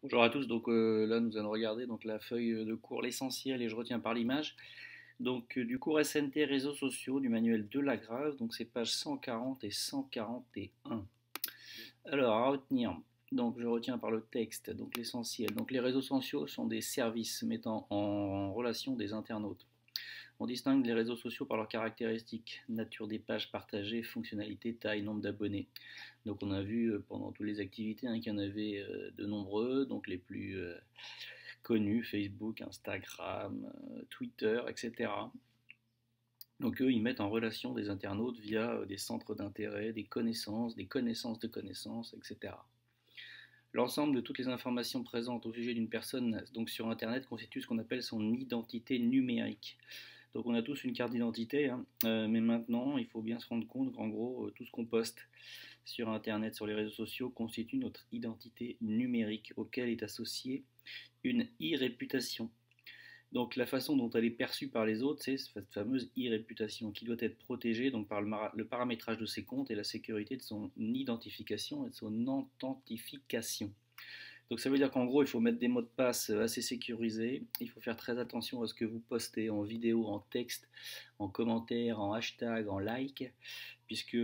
Bonjour à tous, donc là nous allons regarder donc, la feuille de cours l'essentiel et je retiens par l'image. Donc du cours SNT réseaux sociaux du manuel de Lagrave, donc c'est pages 140 et 141. Alors à retenir, donc je retiens par le texte, donc l'essentiel. Donc les réseaux sociaux sont des services mettant en relation des internautes. On distingue les réseaux sociaux par leurs caractéristiques, nature des pages partagées, fonctionnalités, taille, nombre d'abonnés. Donc on a vu pendant toutes les activités qu'il y en avait de nombreux, donc les plus connus, Facebook, Instagram, Twitter, etc. Donc eux, ils mettent en relation des internautes via des centres d'intérêt, des connaissances de connaissances, etc. L'ensemble de toutes les informations présentes au sujet d'une personne donc sur Internet constitue ce qu'on appelle son identité numérique. Donc on a tous une carte d'identité, hein, mais maintenant il faut bien se rendre compte qu'en gros tout ce qu'on poste sur Internet, sur les réseaux sociaux, constitue notre identité numérique auquel est associée une e-réputation. Donc la façon dont elle est perçue par les autres, c'est cette fameuse e-réputation qui doit être protégée donc, par le paramétrage de ses comptes et la sécurité de son identification et de son authentification. Donc ça veut dire qu'en gros, il faut mettre des mots de passe assez sécurisés. Il faut faire très attention à ce que vous postez en vidéo, en texte, en commentaire, en hashtag, en like, puisque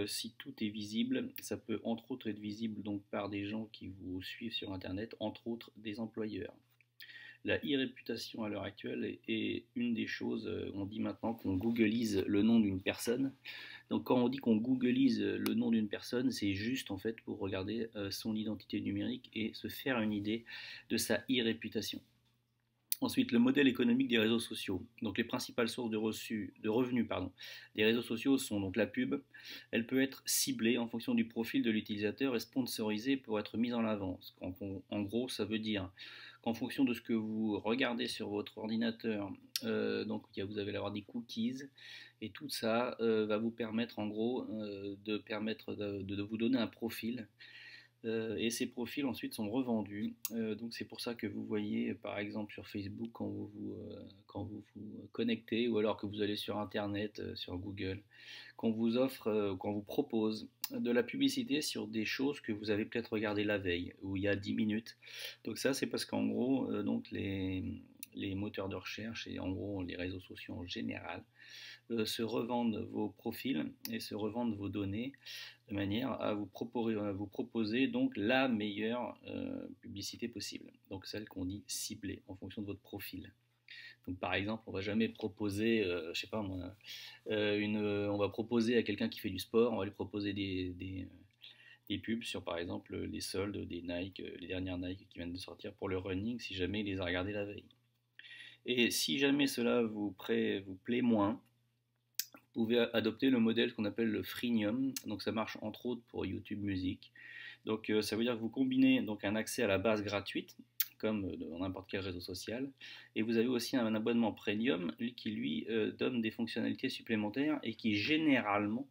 si tout est visible, ça peut entre autres être visible donc par des gens qui vous suivent sur Internet, entre autres des employeurs. La e-réputation à l'heure actuelle est une des choses, on dit maintenant qu'on googleise le nom d'une personne. Donc quand on dit qu'on googleise le nom d'une personne, c'est juste en fait pour regarder son identité numérique et se faire une idée de sa e-réputation. Ensuite, le modèle économique des réseaux sociaux. Donc les principales sources de revenus des réseaux sociaux sont donc la pub. Elle peut être ciblée en fonction du profil de l'utilisateur et sponsorisée pour être mise en avant. En gros, ça veut dire qu'en fonction de ce que vous regardez sur votre ordinateur, donc vous allez avoir des cookies et tout ça va vous permettre en gros de vous donner un profil et ces profils ensuite sont revendus. Donc c'est pour ça que vous voyez par exemple sur Facebook quand vous vous connectez ou alors que vous allez sur Internet, sur Google, qu'on vous offre, qu'on vous propose de la publicité sur des choses que vous avez peut-être regardées la veille ou il y a 10 minutes. Donc ça c'est parce qu'en gros donc les moteurs de recherche et en gros les réseaux sociaux en général se revendent vos profils et se revendent vos données de manière à vous proposer donc la meilleure publicité possible, donc celle qu'on dit ciblée en fonction de votre profil. Donc par exemple, on va jamais proposer, je sais pas moi, on va proposer à quelqu'un qui fait du sport, on va lui proposer des pubs sur par exemple les soldes des Nike, les dernières Nike qui viennent de sortir pour le running, si jamais il les a regardés la veille. Et si jamais cela vous plaît moins, vous pouvez adopter le modèle qu'on appelle le freemium. Donc ça marche entre autres pour YouTube Music. Donc ça veut dire que vous combinez donc un accès à la base gratuite comme dans n'importe quel réseau social, et vous avez aussi un abonnement premium qui lui donne des fonctionnalités supplémentaires et qui généralement,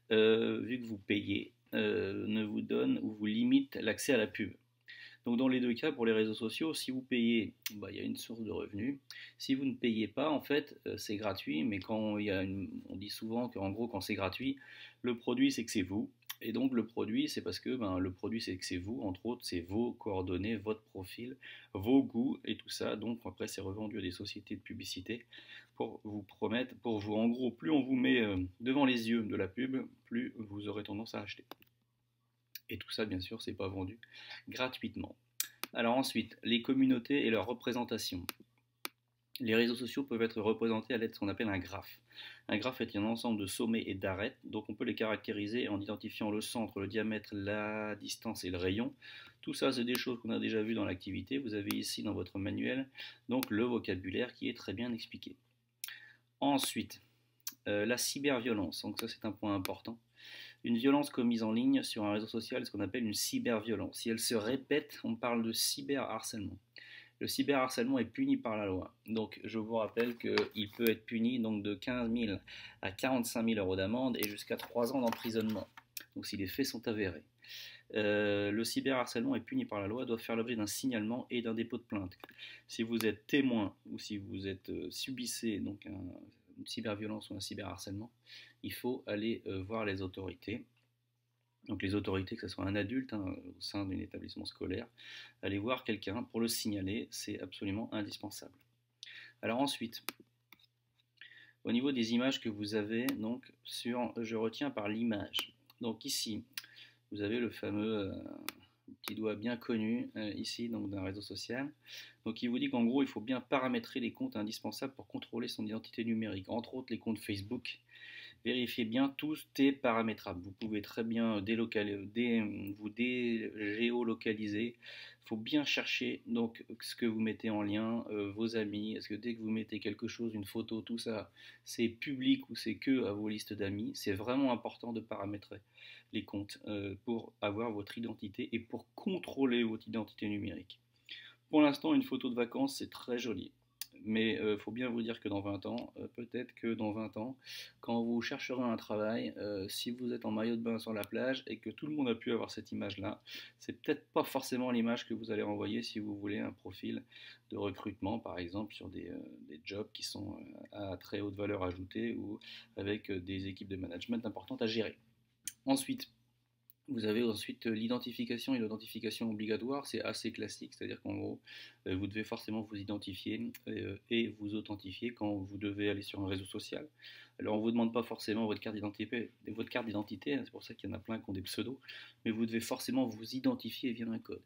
vu que vous payez, ne vous donne ou vous limite l'accès à la pub. Donc dans les deux cas, pour les réseaux sociaux, si vous payez, il y a une source de revenus. Si vous ne payez pas, en fait, c'est gratuit, mais on dit souvent qu'en gros, quand c'est gratuit, le produit, c'est que c'est vous. Et donc le produit, c'est parce que le produit, c'est que c'est vous, entre autres, c'est vos coordonnées, votre profil, vos goûts et tout ça. Donc après, c'est revendu à des sociétés de publicité pour vous promettre, en gros, plus on vous met devant les yeux de la pub, plus vous aurez tendance à acheter. Et tout ça, bien sûr, c'est pas vendu gratuitement. Alors ensuite, les communautés et leur représentation. Les réseaux sociaux peuvent être représentés à l'aide de ce qu'on appelle un graphe. Un graphe est un ensemble de sommets et d'arêtes, donc on peut les caractériser en identifiant le centre, le diamètre, la distance et le rayon. Tout ça, c'est des choses qu'on a déjà vues dans l'activité. Vous avez ici dans votre manuel donc le vocabulaire qui est très bien expliqué. Ensuite, la cyberviolence, donc ça c'est un point important. Une violence commise en ligne sur un réseau social est ce qu'on appelle une cyberviolence. Si elle se répète, on parle de cyberharcèlement. Le cyberharcèlement est puni par la loi. Donc je vous rappelle qu'il peut être puni donc, de 15 000 à 45 000 euros d'amende et jusqu'à 3 ans d'emprisonnement. Donc si les faits sont avérés. Le cyberharcèlement est puni par la loi, doit faire l'objet d'un signalement et d'un dépôt de plainte. Si vous êtes témoin ou si vous êtes subissez donc une cyberviolence ou un cyberharcèlement, il faut aller voir les autorités. Donc les autorités, que ce soit un adulte hein, au sein d'un établissement scolaire, aller voir quelqu'un pour le signaler, c'est absolument indispensable. Alors ensuite, au niveau des images que vous avez, donc sur je retiens par l'image. Donc ici, vous avez le fameux petit doigt bien connu ici donc d'un réseau social. Donc il vous dit qu'en gros, il faut bien paramétrer les comptes indispensables pour contrôler son identité numérique. Entre autres, les comptes Facebook. Vérifiez bien, tout est paramétrable. Vous pouvez très bien vous dégéolocaliser. Il faut bien chercher donc ce que vous mettez en lien, vos amis. Est-ce que dès que vous mettez quelque chose, une photo, tout ça, c'est public ou c'est que à vos listes d'amis? C'est vraiment important de paramétrer les comptes pour avoir votre identité et pour contrôler votre identité numérique. Pour l'instant, une photo de vacances, c'est très joli. Mais il faut bien vous dire que dans 20 ans, peut-être que dans 20 ans, quand vous chercherez un travail, si vous êtes en maillot de bain sur la plage et que tout le monde a pu avoir cette image-là, c'est peut-être pas forcément l'image que vous allez renvoyer si vous voulez un profil de recrutement, par exemple, sur des jobs qui sont à très haute valeur ajoutée ou avec des équipes de management importantes à gérer. Ensuite, vous avez ensuite l'identification et l'identification obligatoire, c'est assez classique, c'est-à-dire qu'en gros, vous devez forcément vous identifier et vous authentifier quand vous devez aller sur un réseau social. Alors on ne vous demande pas forcément votre carte d'identité, hein, c'est pour ça qu'il y en a plein qui ont des pseudos, mais vous devez forcément vous identifier via un code.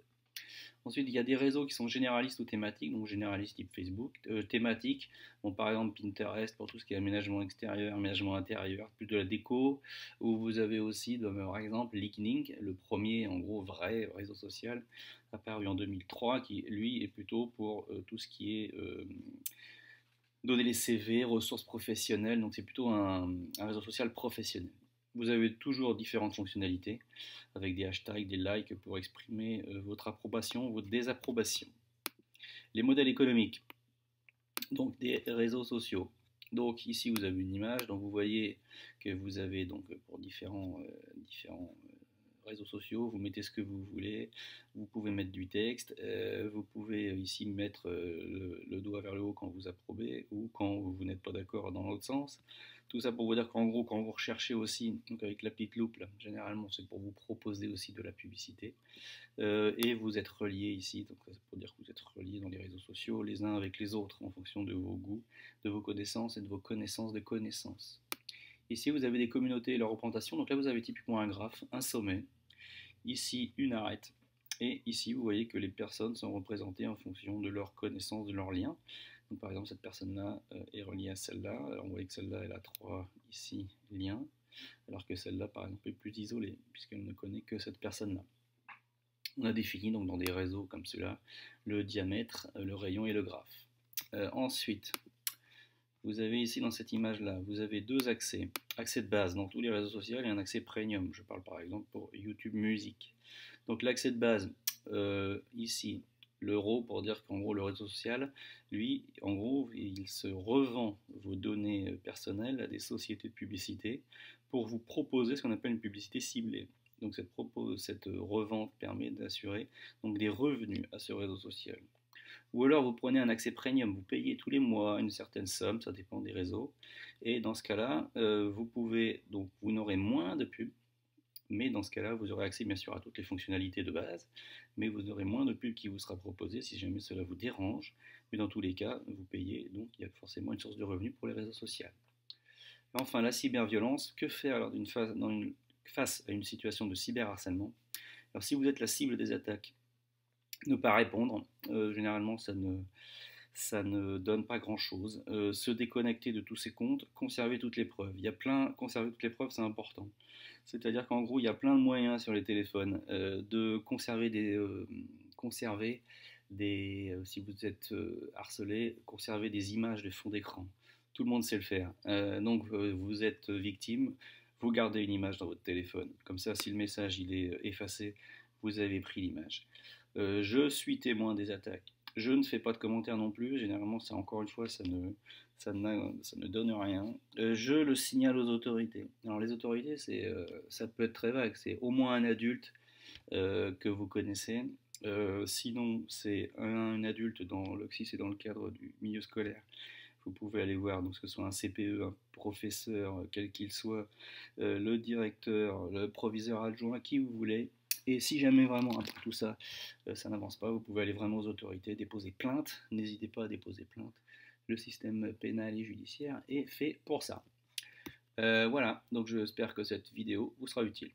Ensuite, il y a des réseaux qui sont généralistes ou thématiques, donc généralistes type Facebook, thématiques, bon, par exemple Pinterest pour tout ce qui est aménagement extérieur, aménagement intérieur, plus de la déco, où vous avez aussi, par exemple, LinkedIn, le premier, en gros, vrai réseau social, apparu en 2003, qui, lui, est plutôt pour tout ce qui est donner les CV, ressources professionnelles, donc c'est plutôt un réseau social professionnel. Vous avez toujours différentes fonctionnalités avec des hashtags, des likes pour exprimer votre approbation, votre désapprobation. Les modèles économiques, donc des réseaux sociaux. Donc ici vous avez une image, donc vous voyez que vous avez donc pour différents réseaux sociaux, vous mettez ce que vous voulez, vous pouvez mettre du texte, vous pouvez ici mettre le doigt vers le haut quand vous approbez ou quand vous n'êtes pas d'accord dans l'autre sens. Tout ça pour vous dire qu'en gros, quand vous recherchez aussi, donc avec la petite loupe, là, généralement c'est pour vous proposer aussi de la publicité. Et vous êtes reliés ici, donc c'est pour dire que vous êtes reliés dans les réseaux sociaux les uns avec les autres en fonction de vos goûts, de vos connaissances et de vos connaissances de connaissances. Ici vous avez des communautés et leur représentation, donc là vous avez typiquement un graphe, un sommet, ici une arête, et ici vous voyez que les personnes sont représentées en fonction de leurs connaissances, de leurs liens. Donc, par exemple cette personne-là est reliée à celle-là, alors vous voyez que celle-là elle a 3 ici liens, alors que celle-là par exemple est plus isolée puisqu'elle ne connaît que cette personne-là. On a défini donc dans des réseaux comme cela le diamètre, le rayon et le graphe. Ensuite, vous avez ici dans cette image-là, vous avez deux accès. Accès de base dans tous les réseaux sociaux et un accès premium. Je parle par exemple pour YouTube Music. Donc l'accès de base, ici, l'euro pour dire qu'en gros le réseau social, lui, en gros, il se revend vos données personnelles à des sociétés de publicité pour vous proposer ce qu'on appelle une publicité ciblée. Donc cette revente permet d'assurer donc des revenus à ce réseau social. Ou alors vous prenez un accès premium, vous payez tous les mois une certaine somme, ça dépend des réseaux. Et dans ce cas-là, vous n'aurez moins de pubs, mais dans ce cas-là, vous aurez accès bien sûr à toutes les fonctionnalités de base, mais vous aurez moins de pubs qui vous sera proposée si jamais cela vous dérange. Mais dans tous les cas, vous payez, donc il y a forcément une source de revenus pour les réseaux sociaux. Et enfin, la cyberviolence, que faire alors face à une situation de cyberharcèlement? Alors si vous êtes la cible des attaques, ne pas répondre, généralement ça ne donne pas grand-chose. Se déconnecter de tous ces comptes, conserver toutes les preuves. Conserver toutes les preuves, c'est important. C'est-à-dire qu'en gros, il y a plein de moyens sur les téléphones de si vous êtes harcelé, conserver des images de fond d'écran. Tout le monde sait le faire. Donc vous êtes victime, vous gardez une image dans votre téléphone. Comme ça, si le message il est effacé, vous avez pris l'image. Je suis témoin des attaques. Je ne fais pas de commentaires non plus. Généralement, c'est encore une fois, ça ne donne rien. Je le signale aux autorités. Alors, les autorités, ça peut être très vague. C'est au moins un adulte que vous connaissez. Sinon, c'est un adulte si c'est dans le cadre du milieu scolaire. vous pouvez aller voir, donc que ce soit un CPE, un professeur, quel qu'il soit, le directeur, le proviseur adjoint, qui vous voulez. Et si jamais vraiment après tout ça, ça n'avance pas, vous pouvez aller vraiment aux autorités, déposer plainte. N'hésitez pas à déposer plainte. Le système pénal et judiciaire est fait pour ça. Voilà, donc j'espère que cette vidéo vous sera utile.